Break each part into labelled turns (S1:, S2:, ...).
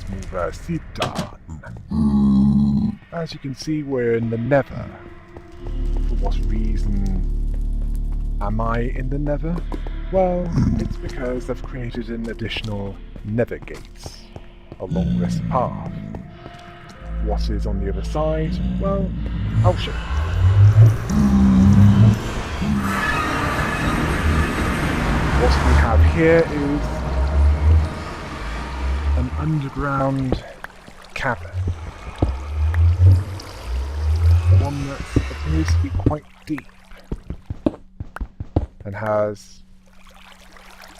S1: NetMoverSitan. As you can see, we're in the Nether. For what reason am I in the Nether? Well, it's because I've created an additional Nether gates along this path. What is on the other side? Well, I'll show you. What we have here is an underground cavern. One that appears to be quite deep and has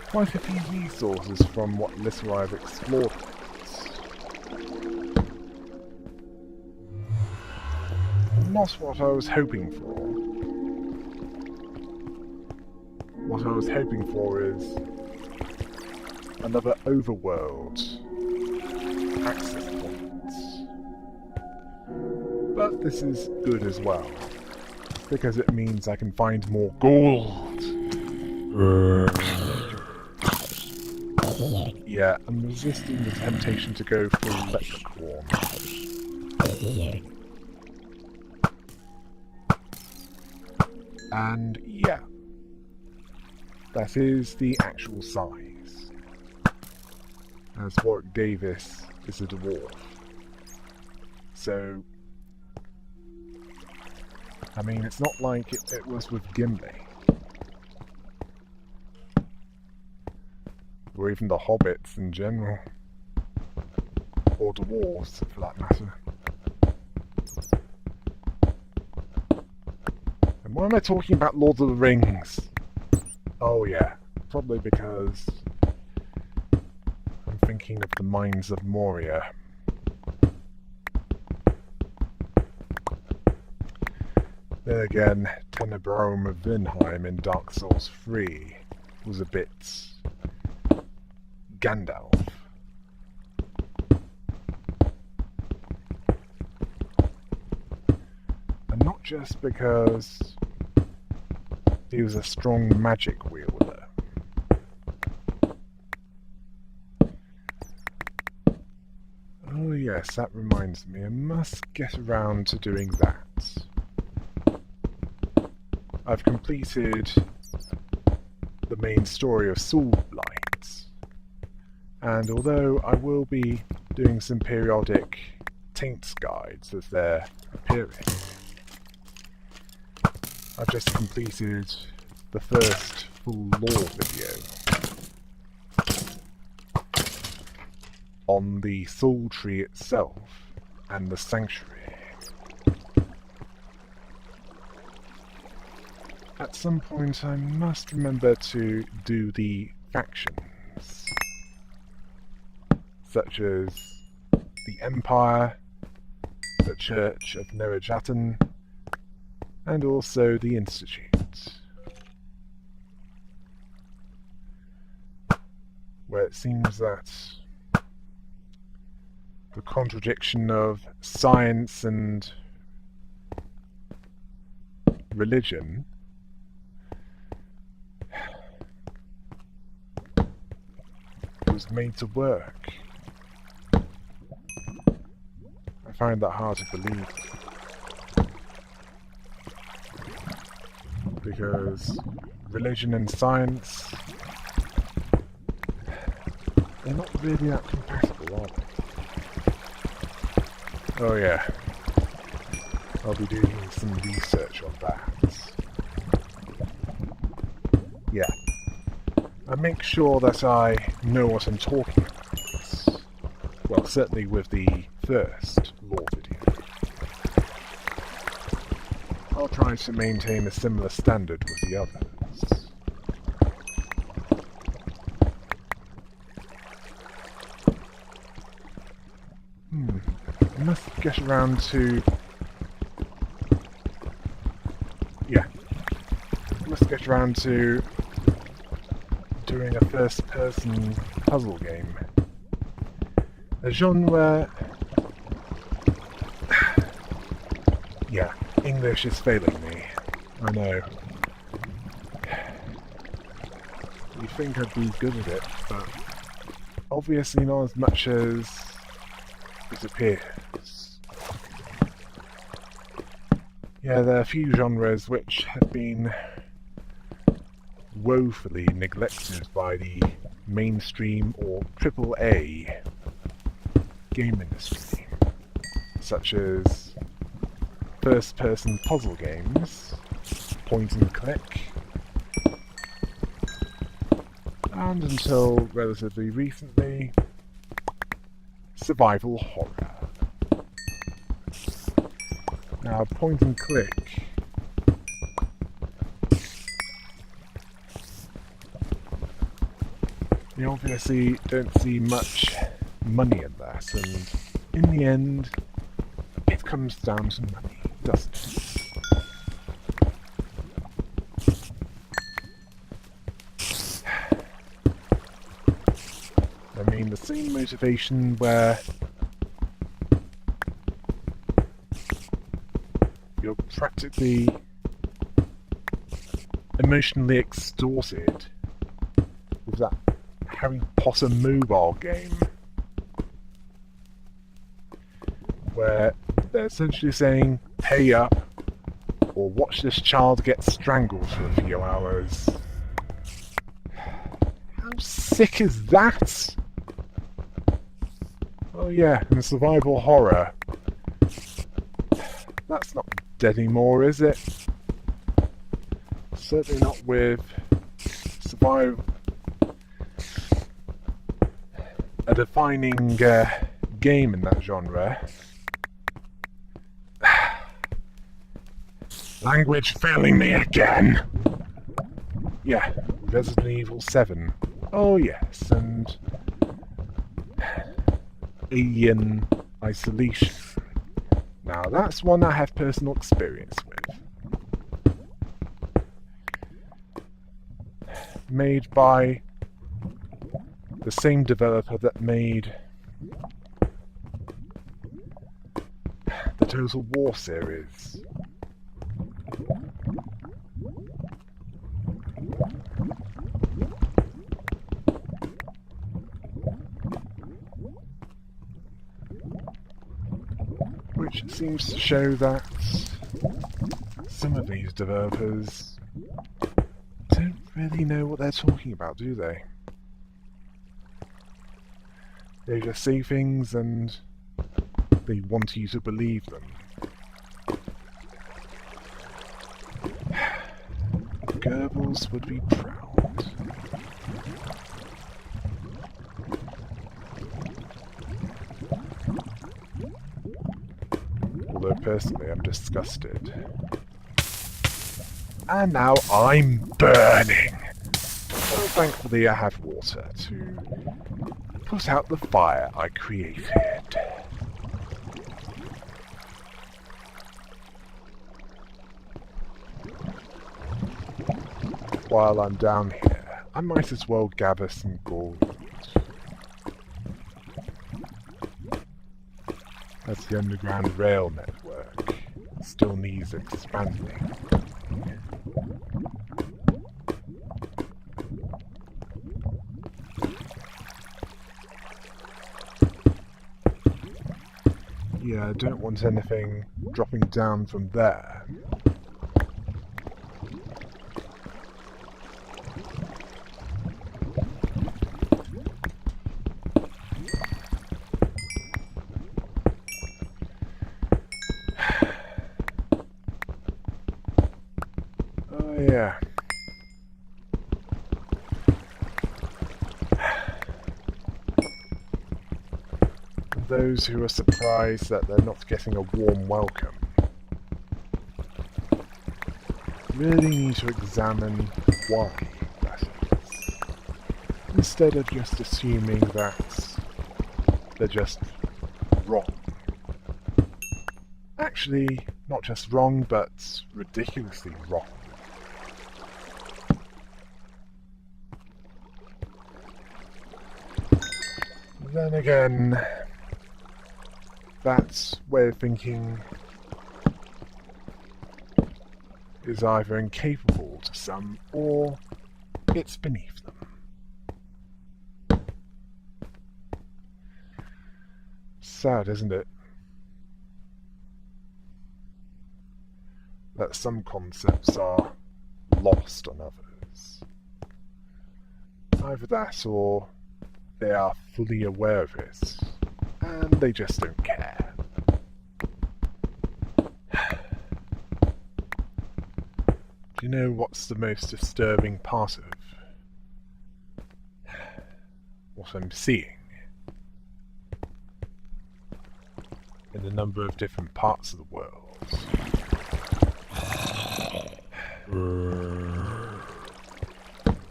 S1: quite a few resources from what little I've explored. Not what I was hoping for. What I was hoping for is another overworld access point. But this is good as well, because it means I can find more gold. Yeah, I'm resisting the temptation to go full leprechaun. And yeah, that is the actual size. As Warwick Davis is a dwarf. So, I mean, it's not like it was with Gimli. Or even the hobbits in general. Or dwarves, for that matter. And why am I talking about Lord of the Rings? Oh yeah, probably because I'm thinking of the Mines of Moria. Then again, Tenebrarum of Vinheim in Dark Souls 3 was a bit Gandalf. And not just because he was a strong magic wielder. Oh yes, that reminds me, I must get around to doing that. I've completed the main story of Soulblight, and although I will be doing some periodic Taints guides as they're appearing, I've just completed the first full lore video on the Soul Tree itself and the Sanctuary. At some point I must remember to do the factions, such as the Empire, the Church of Nerajatan, and also the Institute, where it seems that the contradiction of science and religion was made to work. I find that hard to believe, because religion and science, they're not really that compatible, are they? Oh yeah, I'll be doing some research on that. Yeah, I make sure that I know what I'm talking about. Well, certainly with the first lore video. I'll try to maintain a similar standard with the others. I must get around to... Yeah. I must get around to doing a first-person puzzle game. A genre... Yeah, English is failing me. I know. You'd think I'd be good at it, but obviously not as much as disappears. Yeah, there are a few genres which have been woefully neglected by the mainstream or AAA game industry, such as first-person puzzle games, point and click, and until relatively recently, survival horror. Now, point and click you obviously don't see much money in that, and in the end, it comes down to money, doesn't it? I mean, the same motivation where you're practically emotionally extorted with that Harry Potter mobile game, where they're essentially saying, pay up, or watch this child get strangled for a few hours. How sick is that? Oh yeah, and survival horror. That's not dead anymore, is it? Certainly not with a defining game in that genre. Language failing me again! Yeah, Resident Evil 7. Oh yes, and Alien Isolation. Now that's one I have personal experience with. Made by the same developer that made the Total War series. Which seems to show that some of these developers don't really know what they're talking about, do they? They just say things and they want you to believe them. Goebbels would be proud. Although personally I'm disgusted. And now I'm burning! Well, thankfully I have water to put out the fire I created. While I'm down here, I might as well gather some gold. As the Underground Rail network still needs expanding. Yeah, I don't want anything dropping down from there. Oh yeah. Those who are surprised that they're not getting a warm welcome really need to examine why that is, instead of just assuming that they're just wrong. Actually, not just wrong, but ridiculously wrong. Then again, that way of thinking is either incapable to some, or it's beneath them. sad, isn't it? That some concepts are lost on others. Either that or they are fully aware of it, and they just don't care. Do you know what's the most disturbing part of what I'm seeing? In a number of different parts of the world.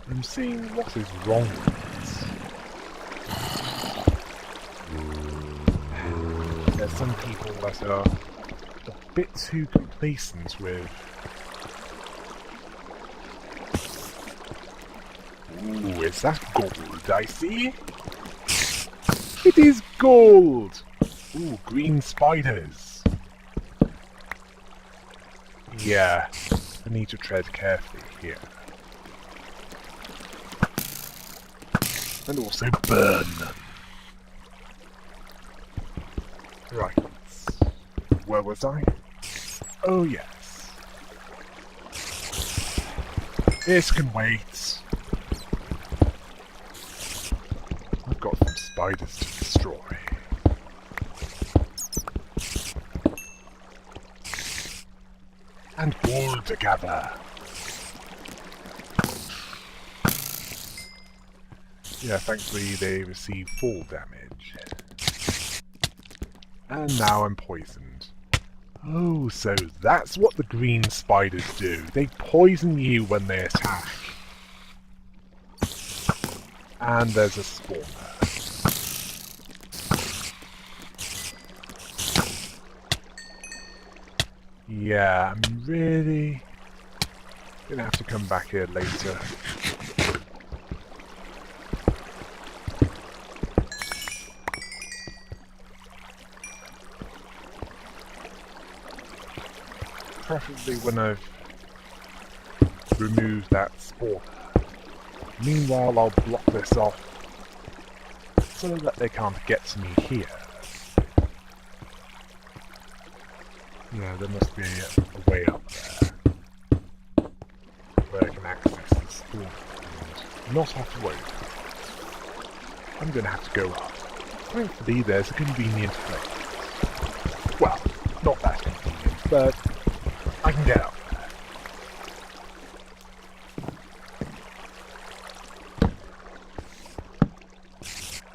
S1: I'm seeing what is wrong with it. There's some people that are a bit too complacent with... Ooh, is that gold I see? It is gold! Ooh, green spiders. Yeah, I need to tread carefully here. And also burn them. Right. Where was I? Oh yes. This can wait. I've got some spiders to destroy. And wool to gather. Yeah, thankfully they receive fall damage. And now I'm poisoned. Oh, so that's what the green spiders do. They poison you when they attack. And there's a spawner. Yeah, I'm really gonna have to come back here later. Preferably when I've removed that spawner. Meanwhile, I'll block this off so that they can't get to me here. Yeah, there must be a way up there where I can access the spawner and not have to worry. I'm going to have to go up. Thankfully, there's a convenient place. Well, not that convenient, but I can get up there.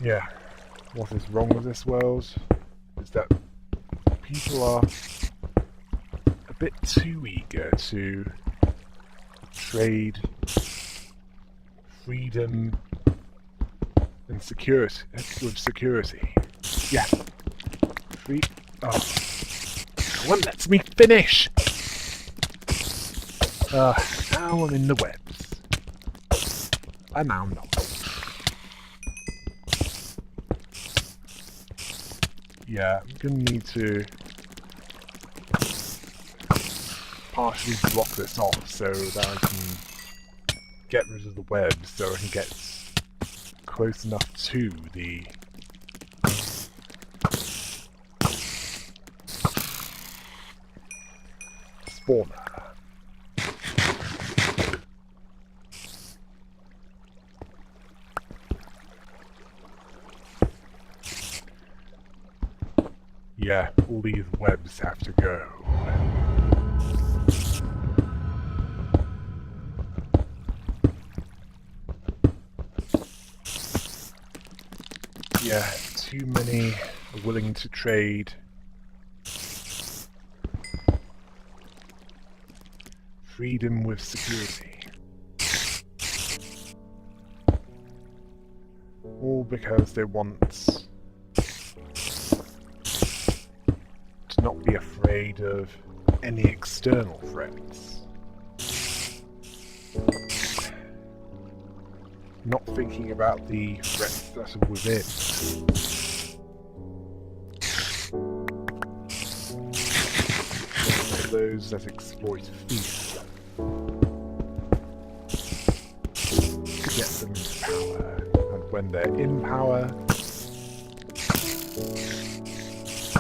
S1: Yeah, what is wrong with this world is that people are a bit too eager to trade freedom and security with security. Yeah. No one lets me finish! Now I'm in the webs. And now I'm not. Yeah, I'm gonna need to partially block this off so that I can get rid of the web so I can get close enough to the spawner. Yeah, all these webs have to go. Yeah, too many are willing to trade freedom with security. All because they want to not be afraid of any external threats. Not thinking about the threats that are within. Those that exploit fear to get them into power, and when they're in power,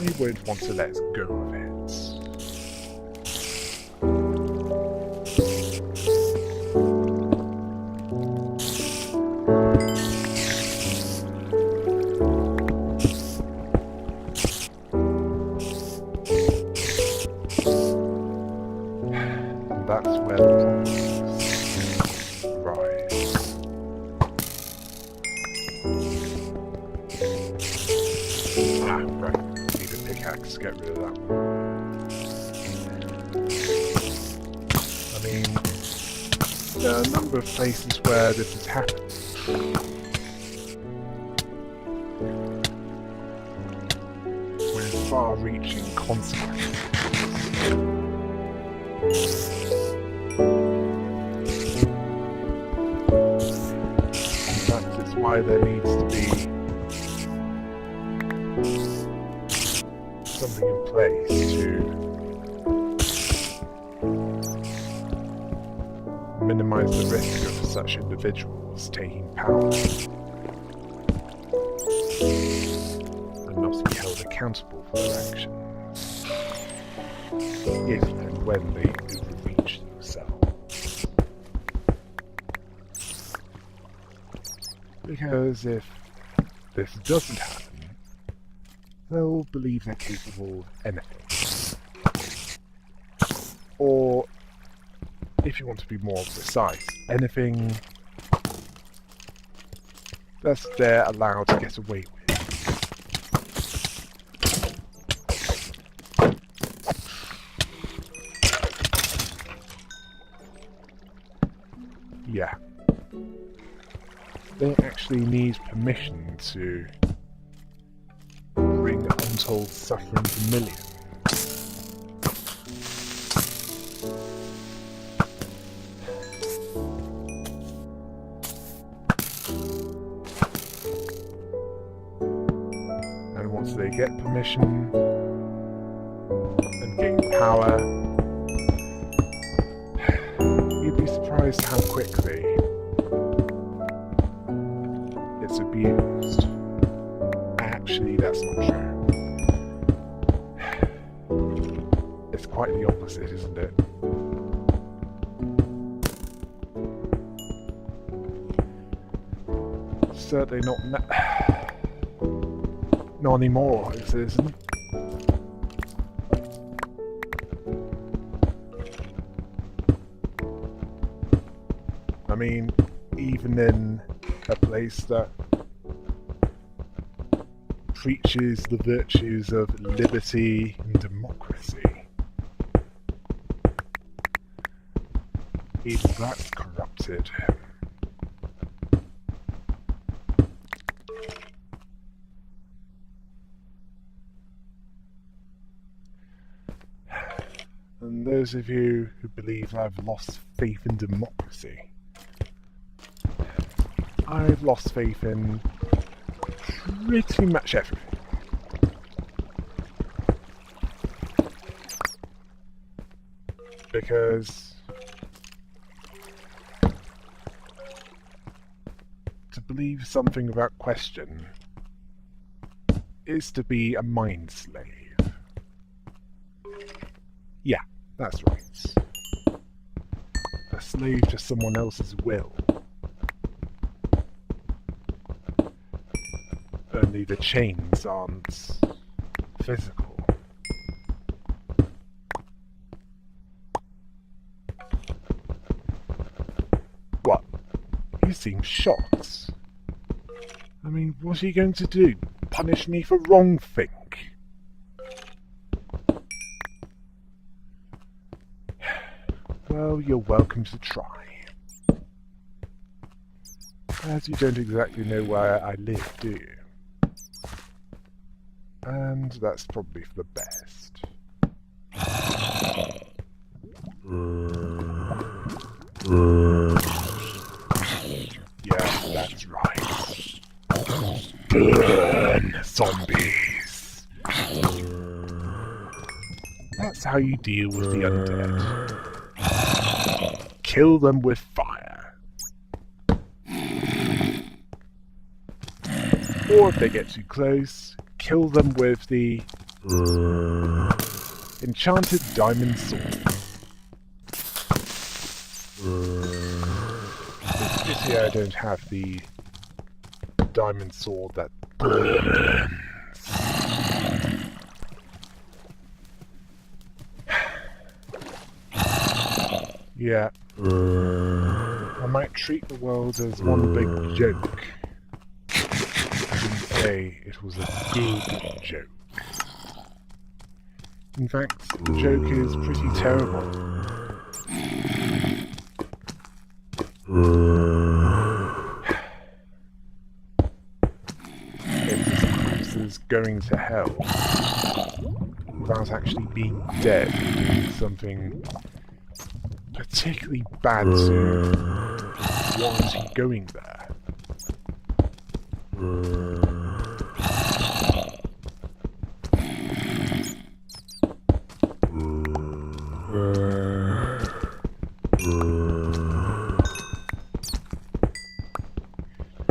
S1: they won't want to let go of it. And that's where the problems rise. Right. Need a pickaxe to get rid of that one. I mean, there are a number of places where this has happened. With far-reaching consequences. That is why there needs to be something in place to minimize the risk of such individuals taking power and not be held accountable for their actions if and when they overreach themselves. Because if this doesn't happen, they'll believe they're capable of anything. Or, if you want to be more precise, anything that they're allowed to get away with. Yeah. They actually need permission to bring untold suffering to millions. And once they get permission and gain power, you'd be surprised how quickly it's abused. Actually, that's not true. It's quite the opposite, isn't it? Certainly not anymore, it isn't. I mean, even in a place that preaches the virtues of liberty and democracy, even that's corrupted. And those of you who believe I've lost faith in democracy, I've lost faith in pretty much everything. Because to believe something without question is to be a mind slave. Yeah, that's right. A slave to someone else's will. Only the chains aren't physical. What? You seem shocked. I mean, what are you going to do? Punish me for wrongthink? Well, you're welcome to try. As you don't exactly know where I live, do you? And that's probably for the best. Yeah, that's right. Burn, zombies! That's how you deal with the undead. Kill them with fire. Or if they get too close, kill them with the Enchanted diamond sword. It's pity I don't have the diamond sword that burns. Yeah. I might treat the world as one big joke. I didn't say it was a good joke. In fact, the joke is pretty terrible. It's as close as going to hell without actually being dead and doing something particularly bad to warrant you going there.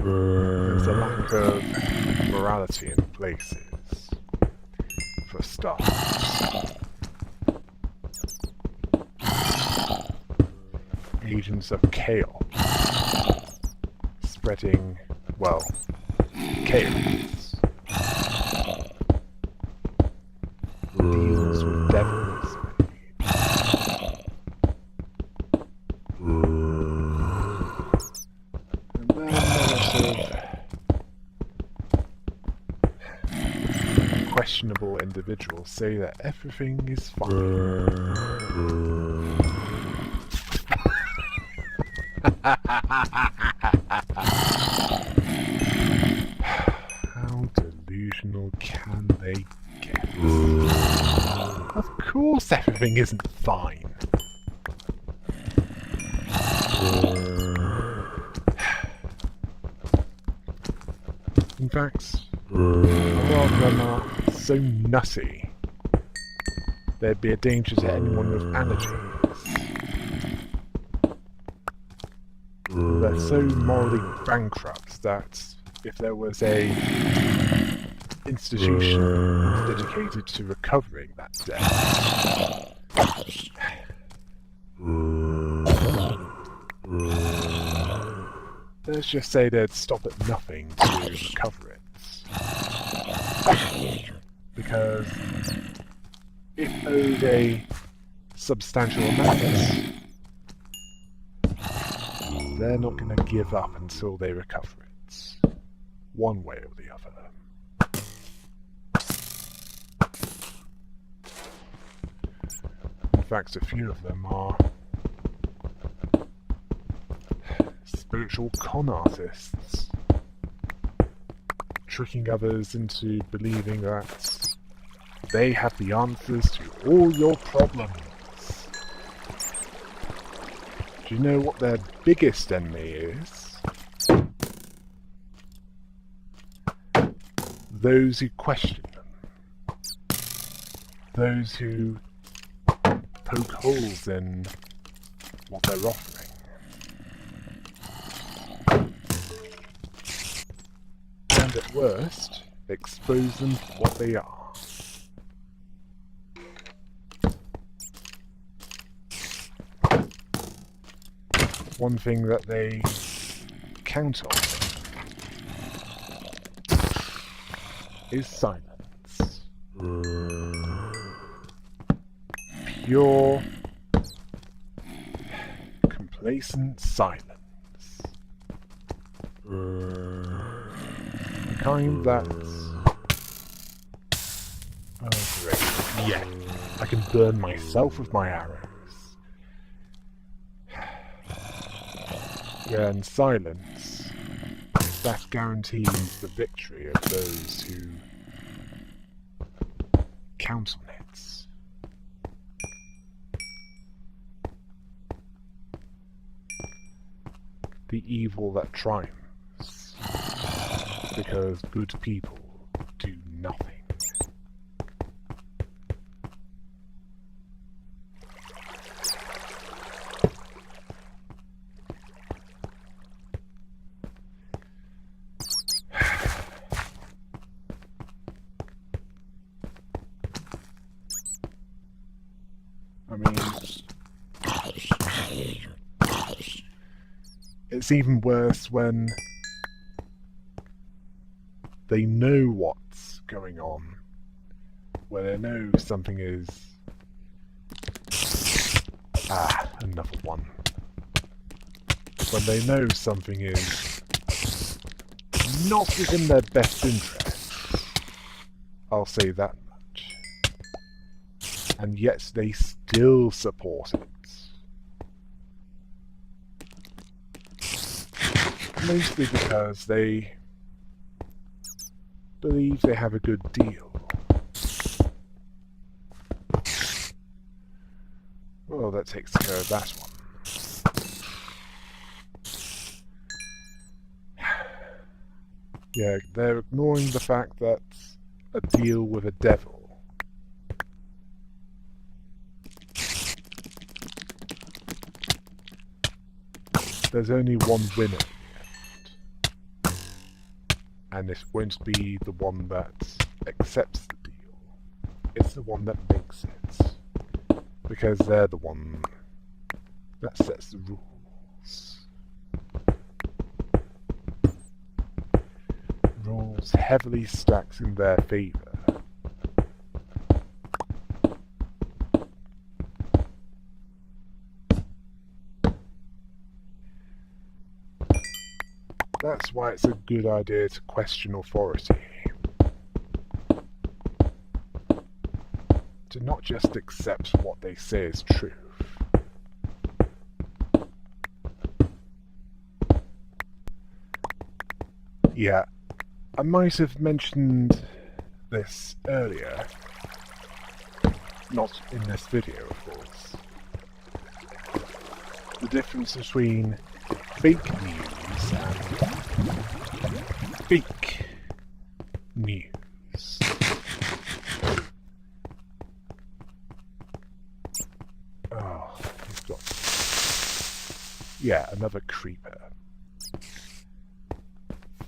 S1: There's a lack of morality in places, for starters. Agents of chaos spreading, well, chaos. Deals with devils. And then sort of questionable individuals say that everything is fine. How delusional can they get? Of course everything isn't fine. In fact, a lot of them are so nutty, there'd be a danger to anyone with allergies. They're so morally bankrupt that if there was a institution dedicated to recovering that debt, let's just say they'd stop at nothing to recover it. Because if owed a substantial amount, they're not going to give up until they recover it, one way or the other. In fact, a few of them are spiritual con artists, tricking others into believing that they have the answers to all your problems. Do you know what their biggest enemy is? Those who question them. Those who poke holes in what they're offering. And at worst, expose them for what they are. One thing that they count on is silence. Pure, complacent silence. The kind that's... Oh great, yeah, I can burn myself with my arrows. Yeah, and silence, that guarantees the victory of those who count on it. The evil that triumphs, because good people do nothing. It's even worse when they know what's going on, where they know something is... another one. When they know something is not within their best interest, I'll say that much, and yet they still support it. Mostly because they believe they have a good deal. Well, that takes care of that one. Yeah, they're ignoring the fact that a deal with a devil. There's only one winner. And this won't be the one that accepts the deal. It's the one that makes it. Because they're the one that sets the rules. Rules heavily stacked in their favor. That's why it's a good idea to question authority. To not just accept what they say is truth. Yeah, I might have mentioned this earlier. Not in this video, of course. The difference between fake news and fake news. Oh, we've got... Yeah, another creeper.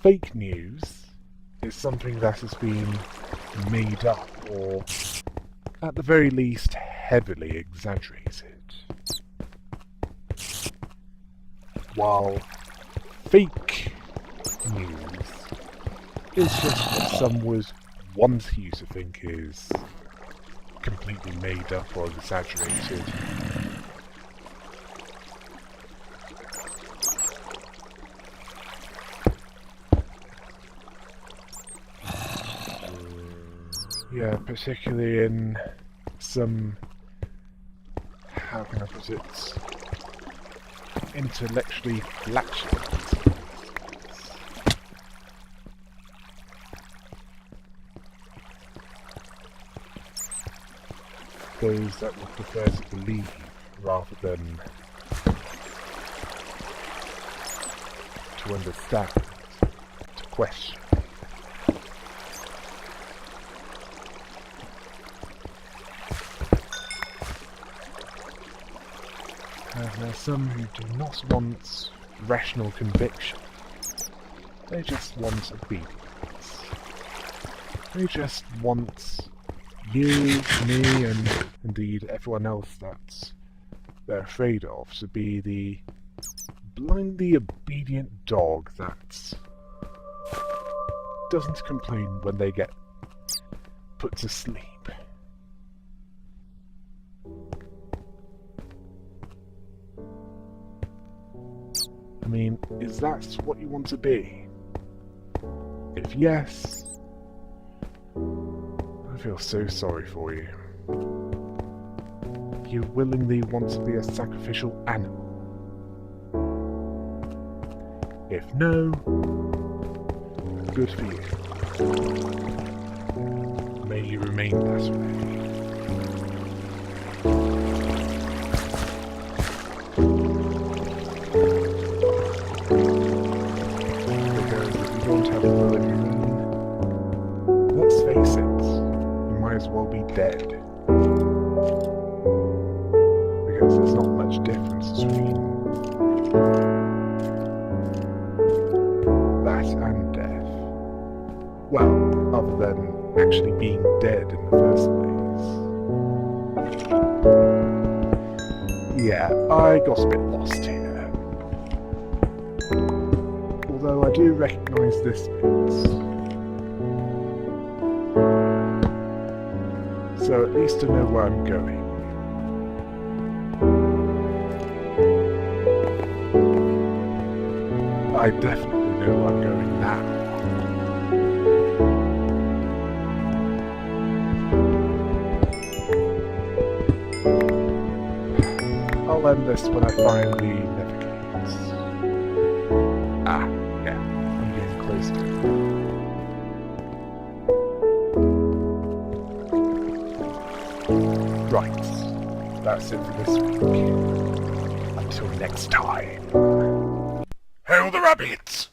S1: Fake news is something that has been made up, or at the very least heavily exaggerated. While fake news is just what some would want you to think is completely made up or exaggerated. Yeah, particularly in some, how can I put it, intellectually flatulent. Those that would prefer to believe rather than to understand, to question. There are some who do not want rational conviction. They just want obedience. They just want you, me, and indeed everyone else that they're afraid of to be the blindly obedient dog that doesn't complain when they get put to sleep. I mean, is that what you want to be? If yes, I feel so sorry for you. You willingly want to be a sacrificial animal. If no, good for you. May you remain that way. Let's face it, you might as well be dead. Because there's not much difference between that and death. Well, other than actually being dead in the first place. Yeah, I got a bit lost here. Although I do recognise this bit. So at least I know where I'm going. I definitely know where I'm going now. I'll end this when I finally navigate. Ah, yeah, I'm getting close to it. Right, that's it for this week. Until next time. Hail the rabbits!